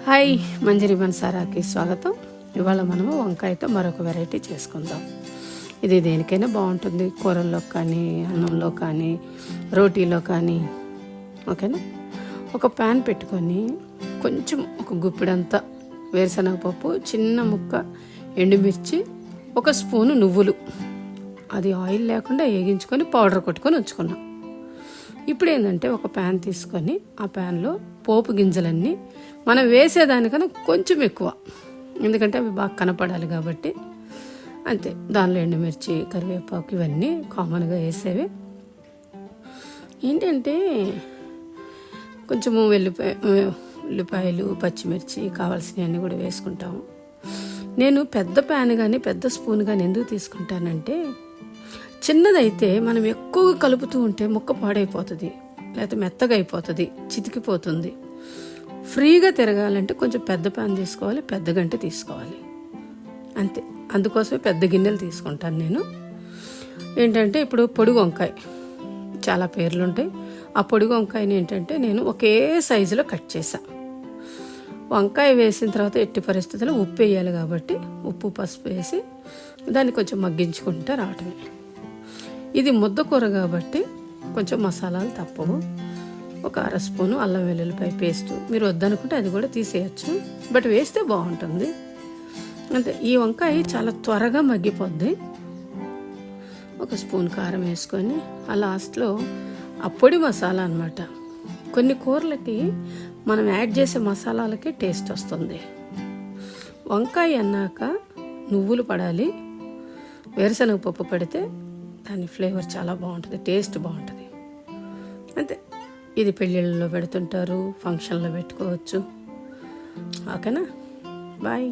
Hi, మంజరి మన్సారాకి స్వాగతం. ఇవాళ మనము వంకాయతో మరొక వెరైటీ చేసుకుందాం. ఇది దేనికైనా బాగుంటుంది, కూరల్లో కానీ, అన్నంలో కానీ, రోటీలో కానీ. ఓకేనా? ఒక ప్యాన్ పెట్టుకొని కొంచెం ఒక గుప్పిడంతా వేరుశనగపప్పు, చిన్న ముక్క ఎండుమిర్చి, ఒక స్పూను నువ్వులు, అది ఆయిల్ లేకుండా వేగించుకొని పౌడర్ కొట్టుకొని ఉంచుకున్నాం. ఇప్పుడు ఏంటంటే ఒక ప్యాన్ తీసుకొని ఆ ప్యాన్లో పోపు గింజలన్నీ మనం వేసేదానికన్నా కొంచెం ఎక్కువ, ఎందుకంటే అవి బాగా కనపడాలి కాబట్టి. అంతే, దానిలో ఎండుమిర్చి, కరివేపాకు ఇవన్నీ కామన్గా వేసేవి. ఏంటంటే కొంచెము ఉల్లిపాయలు, పచ్చిమిర్చి కావాల్సినవన్నీ కూడా వేసుకుంటాము. నేను పెద్ద ప్యాన్ కానీ పెద్ద స్పూన్ కానీ ఎందుకు తీసుకుంటానంటే, చిన్నదైతే మనం ఎక్కువగా కలుపుతూ ఉంటే ముక్క పాడైపోతుంది, లేకపోతే మెత్తగా అయిపోతుంది, చితికిపోతుంది. ఫ్రీగా తిరగాలంటే కొంచెం పెద్ద ప్యాన్ తీసుకోవాలి, పెద్ద గంటె తీసుకోవాలి. అంతే, అందుకోసమే పెద్ద గిన్నెలు తీసుకుంటాను నేను. ఏంటంటే ఇప్పుడు పొడుగు వంకాయ చాలా పేర్లు ఉంటాయి. ఆ పొడుగు వంకాయని ఏంటంటే నేను ఒకే సైజులో కట్ చేశాను. వంకాయ వేసిన తర్వాత ఎట్టి పరిస్థితుల్లో ఉప్పు వేయాలి కాబట్టి ఉప్పు, పసుపు వేసి దాన్ని కొంచెం మగ్గించుకుంటూ రావటమే. ఇది ముద్ద కూర కాబట్టి కొంచెం మసాలాలు తప్పవు. ఒక అర స్పూను అల్లం వెల్లుల్లిపాయ పేస్టు, మీరు వద్దనుకుంటే అది కూడా తీసేయచ్చు, బట్ వేస్తే బాగుంటుంది. అంతే, ఈ వంకాయ చాలా త్వరగా మగ్గిపోద్ది. ఒక స్పూన్ కారం వేసుకొని ఆ లాస్ట్లో ఆ పొడి మసాలా అన్నమాట. కొన్ని కూరలకి మనం యాడ్ చేసే మసాలాలకే టేస్ట్ వస్తుంది. వంకాయ అన్నాక నువ్వులు పడాలి, వేరుశనగపప్పు పడితే దాని ఫ్లేవర్ చాలా బాగుంటుంది, టేస్ట్ బాగుంటుంది. అంతే, ఇది పెళ్ళిళ్ళలో పెడుతుంటారు, ఫంక్షన్లో పెట్టుకోవచ్చు. ఓకేనా? బాయ్.